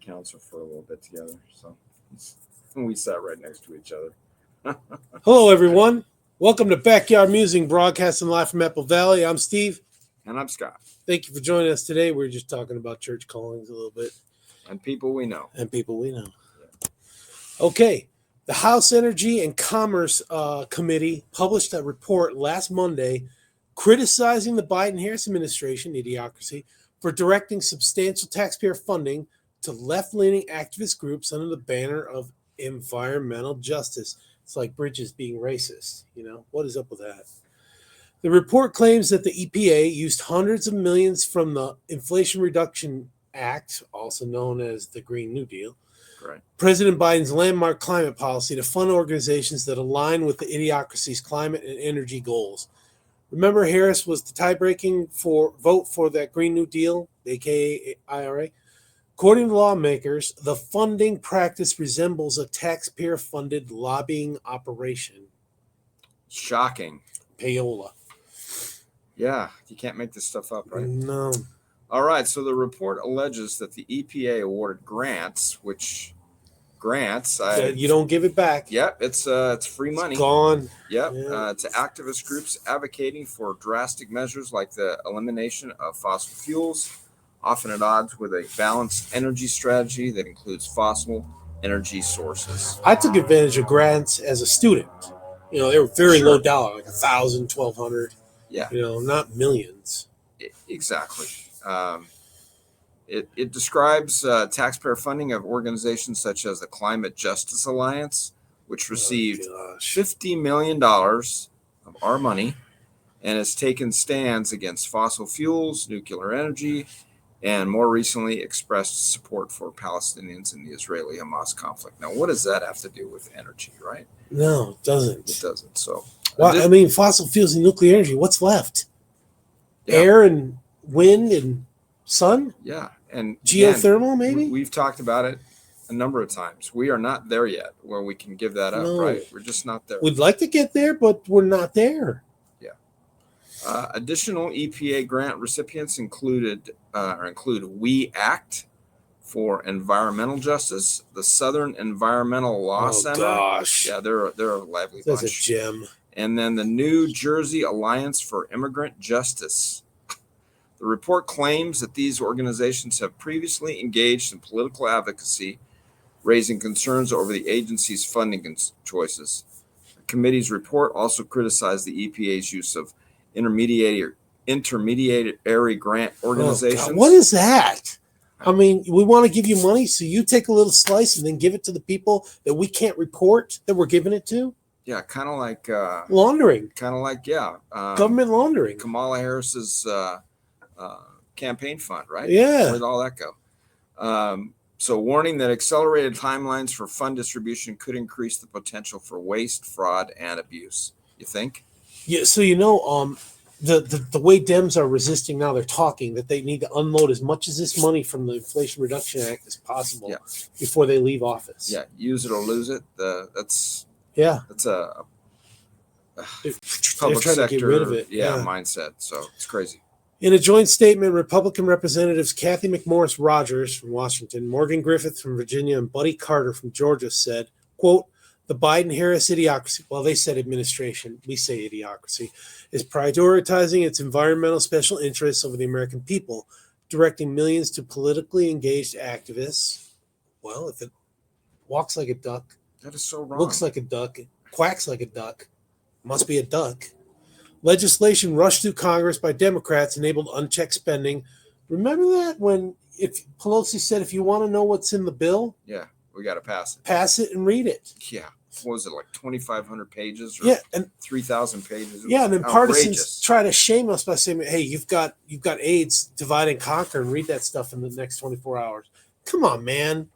council for a little bit together. So we sat right next to each other. Hello, everyone. Welcome to Backyard Musing, broadcasting live from Apple Valley. I'm Steve. And I'm Scott. Thank you for joining us today. We're just talking about church callings a little bit. And people we know. Yeah. Okay. The House Energy and Commerce Committee published a report last Monday criticizing the Biden-Harris administration, idiocracy, for directing substantial taxpayer funding to left-leaning activist groups under the banner of environmental justice. It's like Bridges being racist. What is up with that? The report claims that the EPA used hundreds of millions from the Inflation Reduction Act, also known as the Green New Deal, right, President Biden's landmark climate policy, to fund organizations that align with the idiocracy's climate and energy goals. Remember, Harris was the tie-breaking vote for that Green New Deal, aka IRA. According to lawmakers, the funding practice resembles a taxpayer-funded lobbying operation. Shocking. Payola. Yeah, you can't make this stuff up, right? No. All right, so the report alleges that the EPA awarded grants, you don't give it back. Yep, it's free money. It's gone. Yep, yeah. To activist groups advocating for drastic measures like the elimination of fossil fuels, often at odds with a balanced energy strategy that includes fossil energy sources. I took advantage of grants as a student. They were very low dollar, like $1,000, $1,200. Yeah. Not millions. Exactly. It describes taxpayer funding of organizations such as the Climate Justice Alliance, which received $50 million of our money and has taken stands against fossil fuels, nuclear energy, and more recently expressed support for Palestinians in the Israeli-Hamas conflict. Now, what does that have to do with energy, right? No, it doesn't. It doesn't. So, well, fossil fuels and nuclear energy, what's left? Yeah. Air and wind and sun? Yeah. And geothermal, maybe? We've talked about it a number of times. We are not there yet where we can give that up, right? We're just not there. We'd like to get there, but we're not there. Additional EPA grant recipients include We Act for Environmental Justice, the Southern Environmental Law Center. Gosh. Yeah, they're a lively bunch. That's a gem. And then the New Jersey Alliance for Immigrant Justice. The report claims that these organizations have previously engaged in political advocacy, raising concerns over the agency's funding choices. The committee's report also criticized the EPA's use of intermediary grant organizations. What is that? We want to give you money, so you take a little slice and then give it to the people that we can't report that we're giving it to? Yeah, kind of like laundering. Kind of like, government laundering. Kamala Harris's campaign fund, right? Yeah. Where'd all that go? So warning that accelerated timelines for fund distribution could increase the potential for waste, fraud, and abuse. You think? Yeah, so the way Dems are resisting now, they're talking that they need to unload as much as this money from the Inflation Reduction Act as possible before they leave office. Yeah, use it or lose it. That's a public sector to get rid of it. Mindset. So it's crazy. In a joint statement, Republican Representatives Kathy McMorris Rogers from Washington, Morgan Griffith from Virginia, and Buddy Carter from Georgia said, quote, "The Biden-Harris idiocracy," well, they said administration, we say idiocracy, "is prioritizing its environmental special interests over the American people, directing millions to politically engaged activists." Well, if it walks like a duck, that is so wrong. Looks like a duck, quacks like a duck, must be a duck. Legislation rushed through Congress by Democrats enabled unchecked spending. Remember that when Pelosi said, if you want to know what's in the bill, we got to pass it. Pass it and read it. Yeah. What was it, like 2,500 pages or and 3,000 pages? And then partisans try to shame us by saying, hey, you've got AIDS, divide and conquer, and read that stuff in the next 24 hours. Come on, man.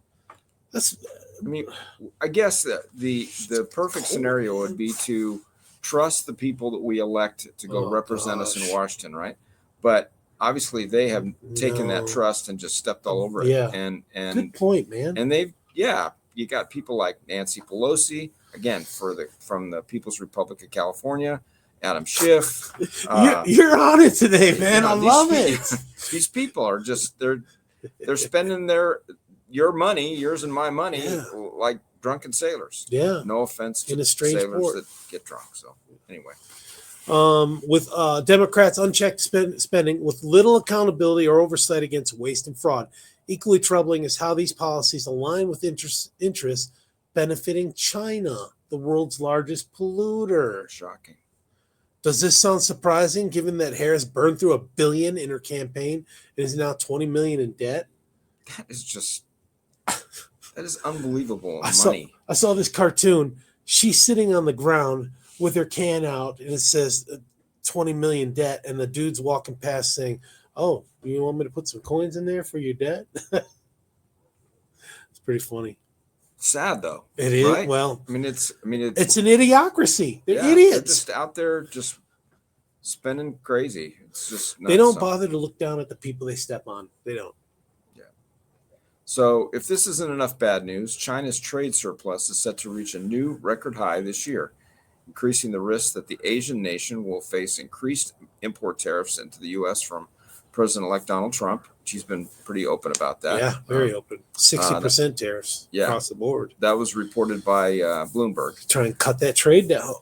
I guess that the perfect scenario would be to trust the people that we elect to go represent us in Washington, right? But obviously they have taken that trust and just stepped all over it. Yeah. And good point, man. And you got people like Nancy Pelosi, again, from the People's Republic of California, Adam Schiff. You're on it today, man. I love it. These people are just they're spending their your money, yours and my money, Yeah. like drunken sailors. Yeah. No offense In to a strange sailors port. that get drunk. So anyway, With Democrats' unchecked spending with little accountability or oversight against waste and fraud. Equally troubling is how these policies align with interests benefiting China, the world's largest polluter. shocking. Does this sound surprising given that Harris burned through $1 billion in her campaign and is now $20 million in debt? That is unbelievable I money. saw this cartoon. She's sitting on the ground with her can out and it says 20 million debt, and the dude's walking past saying, "Oh, you want me to put some coins in there for your debt?" It's pretty funny. Sad though. It is. Right? Well, it's an idiocracy. They're They're idiots. just out there just spending crazy. It's just nuts. They don't bother to look down at the people they step on. They don't. Yeah. So if this isn't enough bad news, China's trade surplus is set to reach a new record high this year, increasing the risk that the Asian nation will face increased import tariffs into the U.S. from President-elect Donald Trump. He's been pretty open about that. Yeah, very open. 60% tariffs across the board. That was reported by Bloomberg. Try and cut that trade down.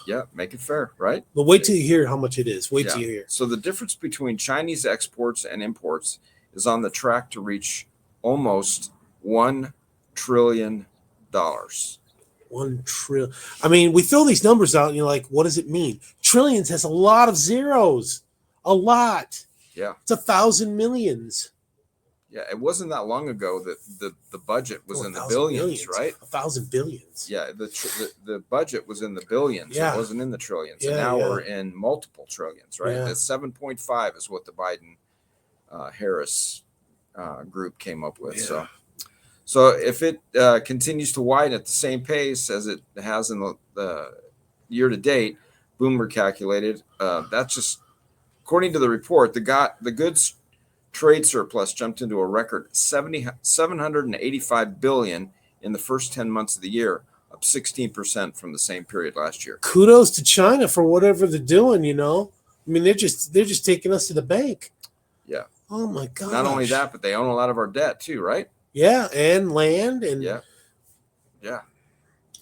Yeah, make it fair, right? But wait till you hear how much it is. Wait till you hear. So the difference between Chinese exports and imports is on the track to reach almost $1 trillion. 1 trillion. I mean, we throw these numbers out and you're like, what does it mean? Trillions has a lot of zeros. A lot. Yeah. It's 1,000 millions. Yeah, it wasn't that long ago that the budget was in the billions, right? 1,000 billions. Yeah, the budget was in the billions. Yeah. It wasn't in the trillions. Yeah, and now yeah. we're in multiple trillions, right? Yeah. The 7.5 is what the Biden Harris group came up with. Yeah. So if it continues to widen at the same pace as it has in the year to date, Bloomberg calculated that's just according to the report, the goods trade surplus jumped into a record $785 billion in the first 10 months of the year, up 16% from the same period last year. Kudos to China for whatever they're doing, you know. I mean, they're just taking us to the bank. Yeah. Oh my God. Not only that, but they own a lot of our debt too, right? Yeah, and land and yeah.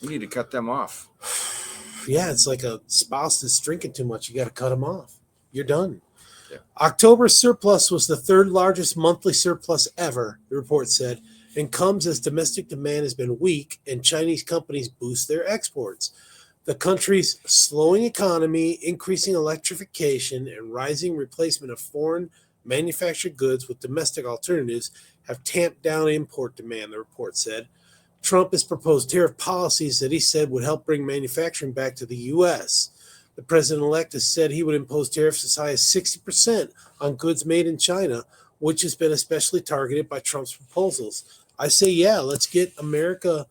We need to cut them off. Yeah, it's like a spouse that's drinking too much. You got to cut them off. You're done. Yeah. October's surplus was the third largest monthly surplus ever, the report said, and comes as domestic demand has been weak and Chinese companies boost their exports. The country's slowing economy, increasing electrification, and rising replacement of foreign manufactured goods with domestic alternatives have tamped down import demand, the report said. Trump has proposed tariff policies that he said would help bring manufacturing back to the U.S. The president-elect has said he would impose tariffs as high as 60% on goods made in China, which has been especially targeted by Trump's proposals. I say, yeah, let's get America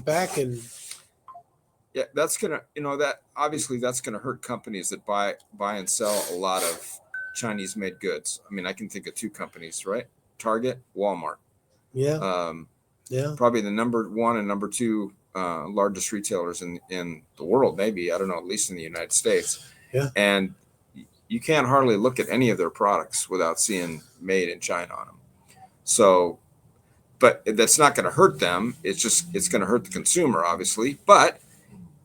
back. And yeah, that's gonna, that obviously that's gonna hurt companies that buy and sell a lot of Chinese-made goods. I mean, I can think of two companies, right? Target, Walmart. Yeah. Probably the number one and number two largest retailers in the world, maybe, I don't know, at least in the United States. Yeah. And you can't hardly look at any of their products without seeing made in China on them. So, but that's not going to hurt them. It's going to hurt the consumer, obviously, but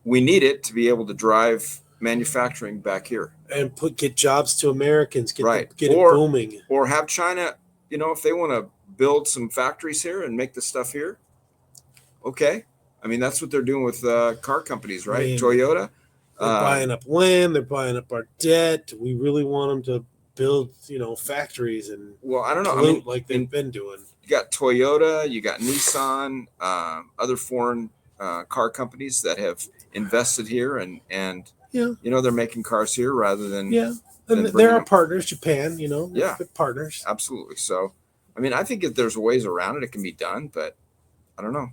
we need it to be able to drive manufacturing back here and get jobs to Americans, get it booming. Or have China, if they want to build some factories here and make the stuff here. Okay. I mean, that's what they're doing with car companies, right? I mean, Toyota. They're buying up land. They're buying up our debt. We really want them to build, factories and I don't know. Like they've been doing. You got Toyota, you got Nissan, other foreign car companies that have invested here and they're making cars here rather than And they're our partners, Japan. Yeah, partners. Absolutely. So, I mean, I think if there's ways around it, it can be done, but I don't know.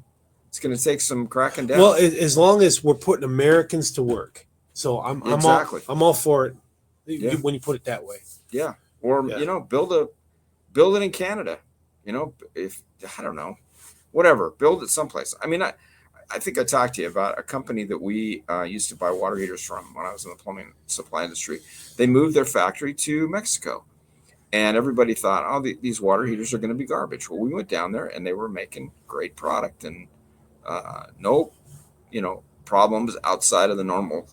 It's going to take some cracking down. Well, as long as we're putting Americans to work, so I'm all for it. When you put it that way. Yeah. Or build it in Canada. If I don't know, whatever, build it someplace. I mean, I think I talked to you about a company that we used to buy water heaters from when I was in the plumbing supply industry. They moved their factory to Mexico. And everybody thought, oh, these water heaters are going to be garbage. Well, we went down there and they were making great product and no, problems outside of the normal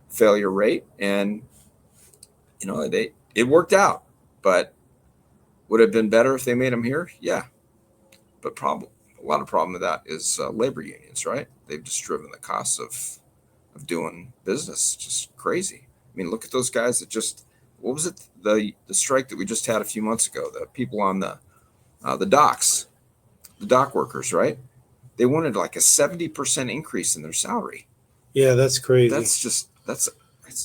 failure rate. And, it worked out. But would it have been better if they made them here? Yeah. But a lot of problem with that is labor unions, right? They've just driven the costs of doing business just crazy. I mean, look at those guys that what was it? The strike that we just had a few months ago, the people on the docks, the dock workers, right? They wanted like a 70% increase in their salary. Yeah, that's crazy. It's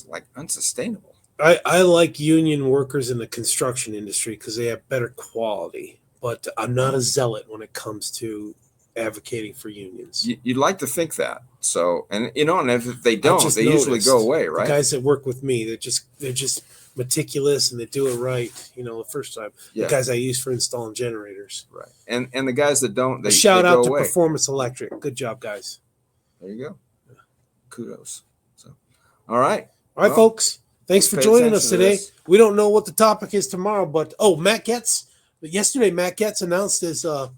like unsustainable. I like union workers in the construction industry because they have better quality, but I'm not a zealot when it comes to advocating for unions. You'd like to think that. So, and if they don't, they usually go away, right? The guys that work with me, they're just meticulous and they do it right. The first time. Yeah. The guys I use for installing generators. Right. And the guys that don't, they shout they out go to away. Performance Electric. Good job, guys. There you go. Kudos. So, all right. All right, folks. Thanks for joining us today. We don't know what the topic is tomorrow, but Matt Getz. Yesterday, Matt Getz announced his. Do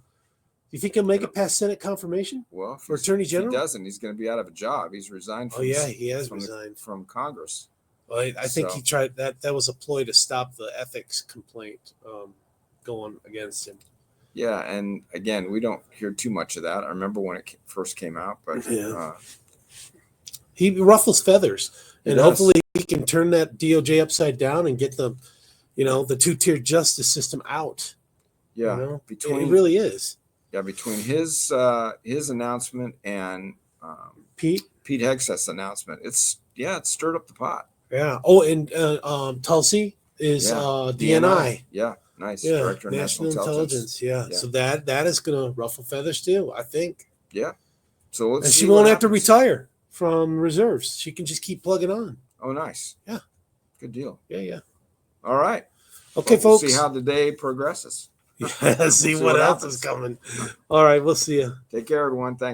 you think he'll make it past Senate confirmation? Well, for Attorney General, if he doesn't, he's going to be out of a job. He's resigned. He has resigned from Congress. Well, I think he tried that. That was a ploy to stop the ethics complaint going against him. Yeah, and again, we don't hear too much of that. I remember when it first came out, but he ruffles feathers, and hopefully he can turn that DOJ upside down and get the two-tier justice system out. Yeah, it really is. Yeah, between his announcement and Pete Hegseth's announcement, it stirred up the pot. Yeah. Oh, and Tulsi is DNI. Yeah, nice. Yeah, Director of National Intelligence. Yeah. So that is going to ruffle feathers too, I think. Yeah. So and she won't have to retire from reserves. She can just keep plugging on. Oh, nice. Yeah. Good deal. Yeah. All right. Okay, we'll folks. See how the day progresses. See what else is coming. All right. We'll see you. Take care, everyone. Thanks.